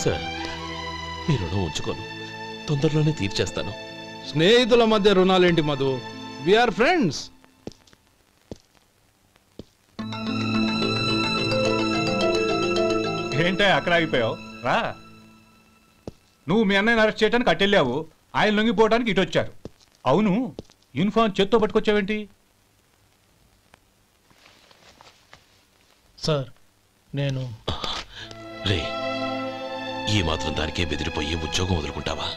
సార్, మీ రుణం ఉంచుకోను, తొందరలోనే తీర్చేస్తాను. స్నేహితుల మధ్య రుణాలేంటి మధు? We are friends. ఏంటో అక్కడ ఆగిపోయావు? రా. నువ్వు మీ అన్నయ్యని అరెస్ట్ చేయడానికి అట్టెళ్ళావు, ఆయన లొంగిపోవడానికి ఇటు వచ్చారు. అవును, యూనిఫామ్ చేత్తో పట్టుకొచ్చావేంటి? సార్, నేను రే, ఈ మాత్రం దానికే బెదిరిపోయి ఉద్యోగం వదులుకుంటావా?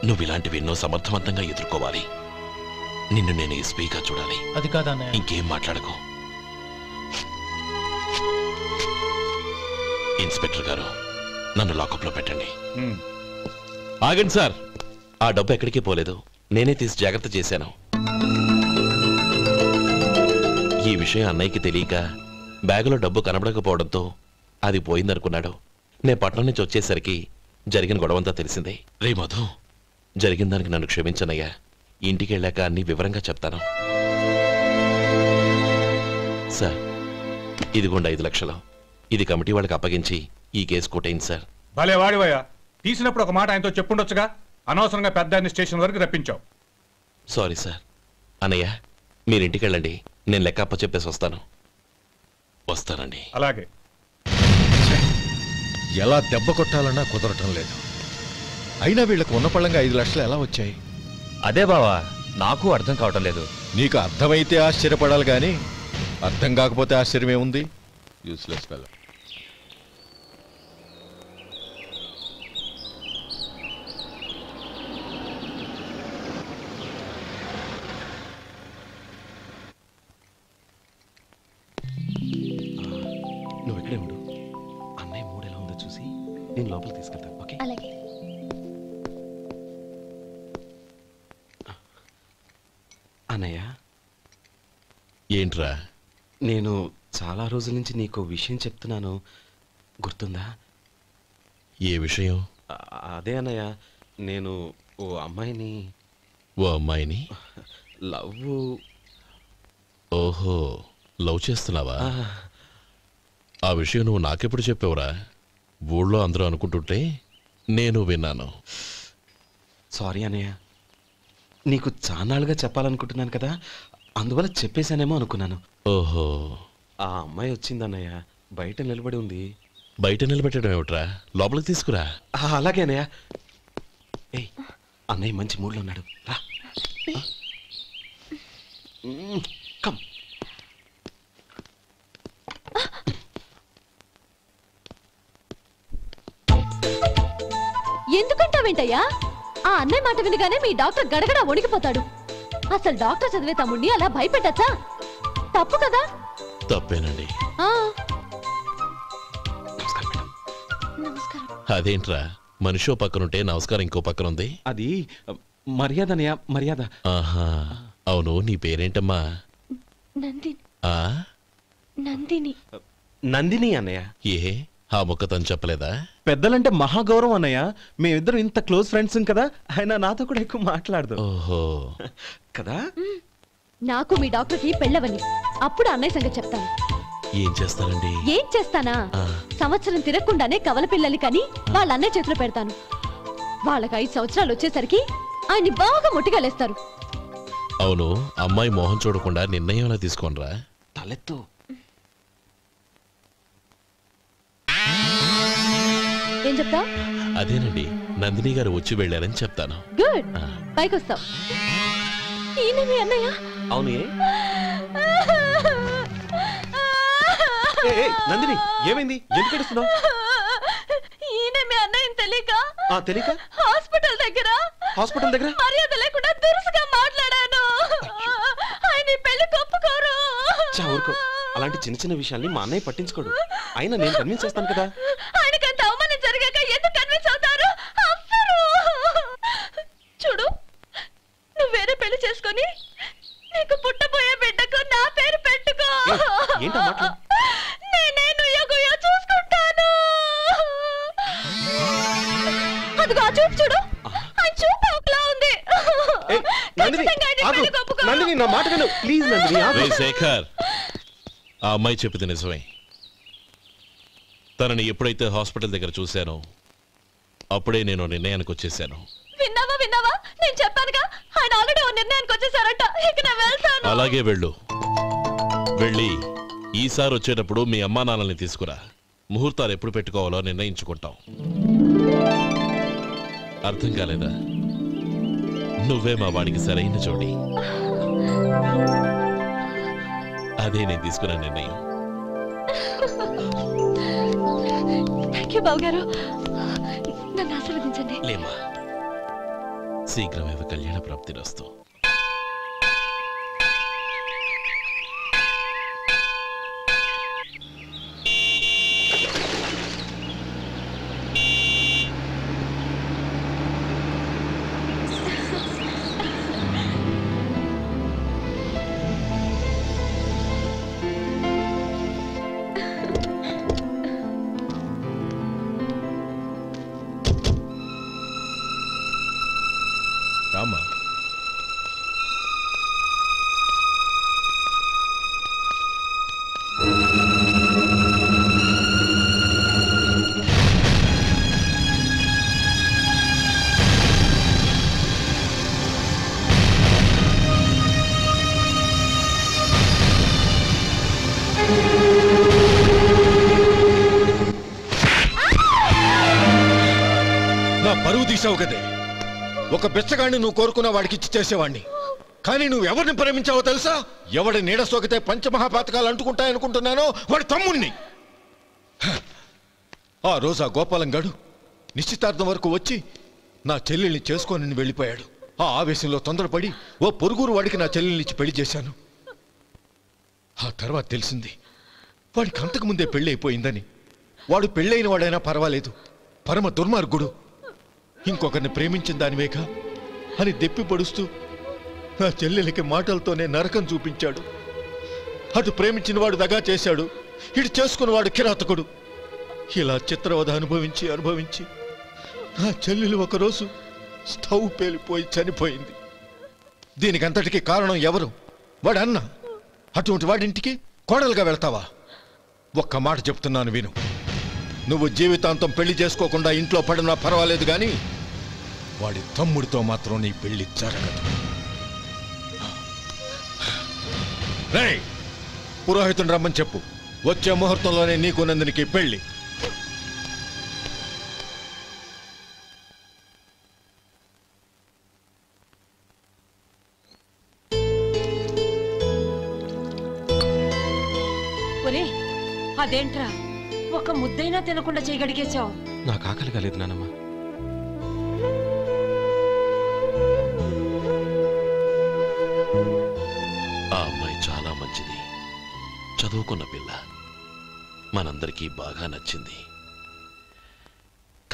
నువ్వు ఇలాంటివి ఎన్నో సమర్థవంతంగా ఎదుర్కోవాలి. నిన్ను నేను ఎస్పీగా చూడాలి. అది కాదన్నయ్య. ఇంకేం మాట్లాడకు. ఇన్స్పెక్టర్ గారు, నన్ను లాకప్లో పెట్టండి. ఆగండి సార్, ఆ డబ్బు ఎక్కడికి పోలేదు, నేనే తీసి జాగ్రత్త చేశాను. ఈ విషయం అన్నయ్యకి తెలియక బ్యాగులో డబ్బు కనబడకపోవడంతో అది పోయిందనుకున్నాడు. నేను పట్నం నుంచి వచ్చేసరికి జరిగిన గొడవంతా తెలిసిందే. రే మధు, జరిగిన దానికి నన్ను క్షమించనయ్యా. ఇంటికి వెళ్ళాక అన్ని వివరంగా చెప్తాను. సార్, ఇదిగోండి 5 లక్షలు. ఇది కమిటీ వాళ్ళకి అప్పగించి ఈ కేసు కొట్టేయండి సార్. భలే వాడివయ్యా, తీసినప్పుడు ఒక మాట ఆయనతో చెప్పుండొచ్చుగా. అనవసరంగా పెద్ద ఆయన స్టేషన్ వరకు రప్పించావు. Sorry sir. అన్నయ్య, మీరింటికి వెళ్ళండి, నేను లెక్క అప్ప చెప్పేసి వస్తానండి. అలాగే. ఎలా దెబ్బ కొట్టాలన్నా కుదరటం లేదు. అయినా వీళ్ళకు ఉన్న పళ్ళంగా 5 లక్షలు ఎలా వచ్చాయి? అదే బావా, నాకు అర్థం కావటం లేదు. నీకు అర్థమైతే ఆశ్చర్యపడాలి కానీ అర్థం కాకపోతే ఆశ్చర్యమే ఉంది. Useless fellow. అన్నయ్య ఏంట్రా? నేను చాలా రోజుల నుంచి నీకు విషయం చెప్తున్నాను, గుర్తుందా? ఏ విషయం? అదే అన్నయ్య, నేను ఓ అమ్మాయిని లవ్. ఓహో, లవ్ చేస్తున్నావా? ఆ విషయం నువ్వు నాకెప్పుడు చెప్పావురా? ఊళ్ళో అందరూ అనుకుంటుంటే నేను విన్నాను. సారీ అన్నయ్య, నీకు చాన్నాళ్ళుగా చెప్పాలనుకుంటున్నాను కదా, అందువల్ల చెప్పేశానేమో అనుకున్నాను. ఓహో, ఆ అమ్మాయి వచ్చిందన్నయ్య, బయట నిలబడి ఉంది. బయట నిలబెట్టడం ఏమిట్రా? లోపలికి తీసుకురా. అలాగే అన్నయ్య. ఏయ్, అన్నయ్య మంచి మూడ్లో ఉన్నాడు, రా. కమ్. ఎందుకంటావేంటయ్యా? ఆ అన్నయ్య మాట వినగానే మీ డాక్టర్ గడగడ వణికిపోతాడు. అసలు డాక్టర్ చదివే తమ్ముడిని అలా భయపెట్టచ్చా? తప్పు కదా? తప్పేనండి. అదేంట్రా, మనిషో పక్కనుంటే నమస్కారం ఇంకో పక్కన ఉంది? అది మర్యాద అన్నయ్య, మర్యాద. ఆహా, అవును, నీ పేరేంటమ్మా? నందిని. నందిని అన్నయ్య. ఏ, ఆ మొక్క తను చెప్పలేదా? పెద్దలంటే మహాగౌరవం అన్నయ్య, మేమిద్దరం ఇంత క్లోజ్ ఫ్రెండ్స్ కదా, ఆయన నాతో కూడా ఎక్కువ మాట్లాడదు. ఓహో కదా. నాకు మీ డాక్టర్కి పెళ్ళవని, అప్పుడు అన్నయ్య సంగతి చెప్తాను. ఏం చేస్తారండి? ఏం చేస్తానా? సంవత్సరం తిరగకుండానే కవల పిల్లల్ని కని వాళ్ళ అన్నయ్య చేతిలో పెడతాను. వాళ్ళకి 5 సంవత్సరాలు వచ్చేసరికి ఆయన్ని బాగా ముట్టిగలేస్తారు. అవును, అమ్మాయి మోహం చూడకుండా నిర్ణయం ఎలా తీసుకోనరా? తలెత్తు. ఏం చెప్తా? అదేనండి, నందిని గారు వచ్చి వెళ్ళారని చెప్తాను. గుడ్, పైకొస్తావు. ఈయన మీ అన్నయ్య? అవును. నందిని, ఏమైంది? ఎందుకు ఏడుస్తున్నావు? ఈయన మీ అన్నయ్యని తెలియక తెలియక హాస్పిటల్ దగ్గర మర్యాద లేకుండా దురుసుగా మాట్లాడాను. ఆయన పెళ్లి ఒప్పుకోరు. ఊరుకో, అలాంటి చిన్న చిన్న విషయాల్ని మా అన్నయ్య పట్టించుకోడు. అయినా నేను కన్విన్స్ చేస్తాను కదా. ఆయనకంత అవమానం జరిగాక ఎందుకు కన్విన్స్ అవుతారు? చూడు, నువ్వు వేరే పెళ్లి చేసుకొని నీకు పుట్టబోయే బిడ్డకు నా పేరు పెట్టుకో. ఏంటో మాట్లాడు. నేనే నుయ్యగుయ్య చూసుకుంటాను. అదిగో ఆ చూపు చూడు, ఆ చూపు ఒకలా ఉంది. నందిని, నా మాట విను ప్లీజ్. నందిని, శేఖర్, ఆ అమ్మాయి చెప్పింది నిజమే. తనని ఎప్పుడైతే హాస్పిటల్ దగ్గర చూశానో అప్పుడే నేను నిర్ణయానికి వచ్చేసాను. విన్నావా? నేను చెప్పానుగా, ఆయన ఆల్రెడీ ఓ నిర్ణయానికి వచ్చేసారట. ఇక నేను వెళ్తాను. అలాగే వెళ్ళు. వెళ్ళి ఈసారి వచ్చేటప్పుడు మీ అమ్మా నాన్నల్ని తీసుకురా. ముహూర్తాలు ఎప్పుడు పెట్టుకోవాలో నిర్ణయించుకుంటాం. అర్థం కాలేదా? నువ్వే మా వాడికి సరైన జోడి. అదే నేను తీసుకున్న నిర్ణయం. థాంక్యూ బావగారు, నన్ను ఆశీర్వదించండి. లేమా, శీఘ్రమేవ కళ్యాణ ప్రాప్తిరస్తు. రామా, నా పరువు తీసావు కదే. ఒక బిచ్చగాడిని నువ్వు కోరుకున్న వాడికి ఇచ్చి చేసేవాడిని. కానీ నువ్వు ఎవరిని ప్రేమించావో తెలుసా? ఎవడి నీడ సోకితే పంచమహాపాతకాలు అంటుకుంటాయనుకుంటున్నానో వాడి తమ్ముణ్ణి. ఆ రోజు ఆ గోపాలం గాడు నిశ్చితార్థం వరకు వచ్చి నా చెల్లెల్ని చేసుకొని వెళ్ళిపోయాడు. ఆ ఆవేశంలో తొందరపడి ఓ పొరుగురు వాడికి నా చెల్లెల్ని ఇచ్చి పెళ్లి చేశాను. ఆ తర్వాత తెలిసింది వాడికి అంతకుముందే పెళ్లి అయిపోయిందని. వాడు పెళ్ళైన వాడైనా పర్వాలేదు, పరమ దుర్మార్గుడు. ఇంకొకరిని ప్రేమించిన దానివేగా అని దెప్పి పడుస్తూ నా చెల్లెలికి మాటలతోనే నరకం చూపించాడు. అటు ప్రేమించిన వాడు దగా చేశాడు, ఇటు చేసుకున్నవాడు కిరాతకుడు. ఇలా చిత్రవధ అనుభవించి అనుభవించి నా చెల్లెలు ఒకరోజు స్టవ్ పేలిపోయి చనిపోయింది. దీనికంతటికి కారణం ఎవరు? వాడు అన్న. అటువంటి వాడింటికి కోడలుగా వెళ్తావా? ఒక్క మాట చెప్తున్నాను విను. నువ్వు జీవితాంతం పెళ్లి చేసుకోకుండా ఇంట్లో పడినా పర్వాలేదు, కానీ వాడి తమ్ముడితో మాత్రం నీ పెళ్లి జరగదు. రేయ్, పురోహితుని రమ్మని చెప్పు. వచ్చే ముహూర్తంలోనే నీకు నందినికి పెళ్లి. అదేంట్రా, ఒక ముద్దైనా తినకుండా చేయగడిగేశావు? నాకు ఆకలి కాలేదు నానమ్మ. ఆ అమ్మాయి చాలా మంచిది, చదువుకున్న పిల్ల, మనందరికీ బాగా నచ్చింది.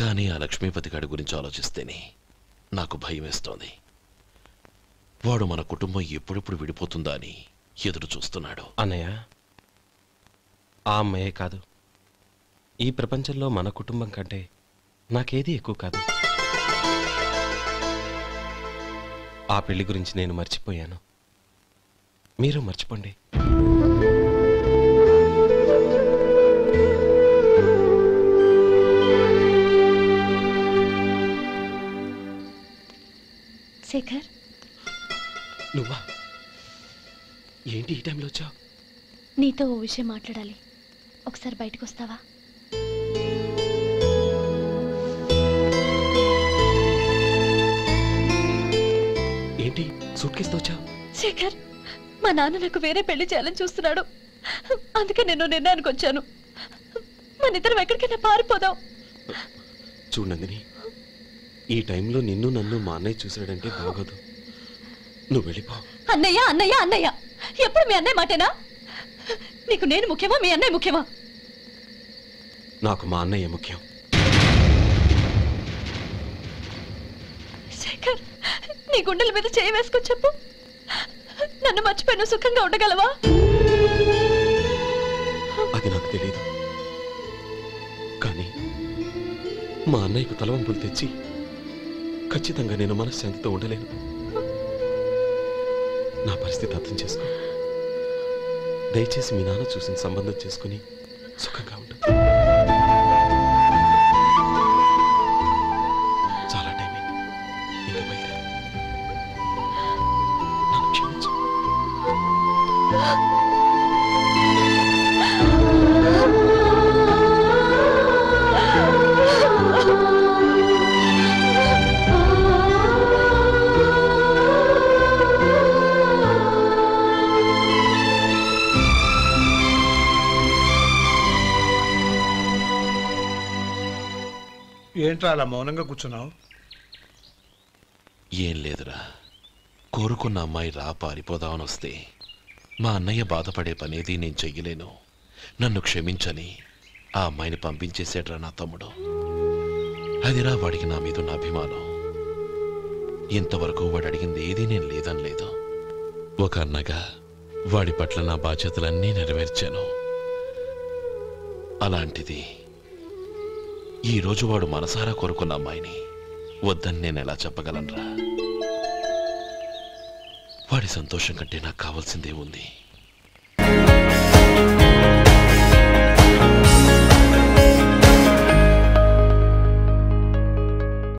కానీ ఆ లక్ష్మీపతి గారి గురించి ఆలోచిస్తేనే నాకు భయం వేస్తోంది. వాడు మన కుటుంబం ఎప్పుడెప్పుడు విడిపోతుందా అని ఎదురు చూస్తున్నాడు. అన్నయ్య, ఆ అమ్మాయే కాదు, ఈ ప్రపంచంలో మన కుటుంబం కంటే నాకేది ఎక్కువ కాదు. ఆ పెళ్లి గురించి నేను మర్చిపోయాను, మీరు మర్చిపోండి. శేఖర్, నువ్వా? ఏంటి ఈ టైంలో వచ్చావు? నీతో ఓ విషయం మాట్లాడాలి, ఒకసారి బయటకు వస్తావా? ఏంటి సూట్ కేసుతో వచ్చావు? శేఖర్, మా నాన్న నాకు వేరే పెళ్లి చేయాలని చూస్తున్నాడు. అందుకే నేను నిర్ణయానికి వచ్చాను. మన ఇద్దరం ఎక్కడికైనా పారిపోదాం. చూడు నందిని, ఈ టైంలో నిన్ను నన్ను మా అన్నయ్య చూశాడంటే బాగోదు. నువ్వు వెళ్ళిపో. అన్నయ్య అన్నయ్య అన్నయ్య, ఎప్పుడు మీ అన్నయ్య మాటేనా? నీకు నేను ముఖ్యమా, మీ అన్నయ్య ముఖ్యమా? నాకు మా అన్నయ్య ముఖ్యం. శేఖర్, నీ గుండెల మీద చేయి వేసుకొని చెప్పు, నన్ను మర్చిపోయిన సుఖంగా ఉండగలవా? అది నాకు తెలియదు, కానీ మా అన్నయ్యకు తలవంపులు తెచ్చి ఖచ్చితంగా నేను మనశ్శాంతితో ఉండలేను. నా పరిస్థితి అర్థం చేసుకో. దయచేసి మీ నాన్న చూసిన సంబంధం చేసుకుని సుఖంగా ఉండు. చాలా టైం అయింది, ఇంకా బయలుదేరు. నన్ను క్షమించు. ఏంట్రా అలా మౌనంగా కూర్చున్నావు? ఏం లేదురా, కోరుకున్న అమ్మాయి రా పారిపోదామని వస్తే మా అన్నయ్య బాధపడే పనేది నేను చెయ్యలేను, నన్ను క్షమించని ఆ అమ్మాయిని పంపించేసాడ్రా నా తమ్ముడు. అదిరా వాడికి నా మీద ఉన్న అభిమానం. ఇంతవరకు వాడు అడిగింది ఏదీ నేను లేదని లేదు. ఒక అన్నగా వాడి పట్ల నా బాధ్యతలన్నీ నెరవేర్చాను. అలాంటిది ఈరోజు వాడు మనసారా కోరుకున్న అమ్మాయిని వద్దని నేను ఎలా చెప్పగలనురా? వాడి సంతోషం కంటే నాకు కావాల్సిందే ఉంది.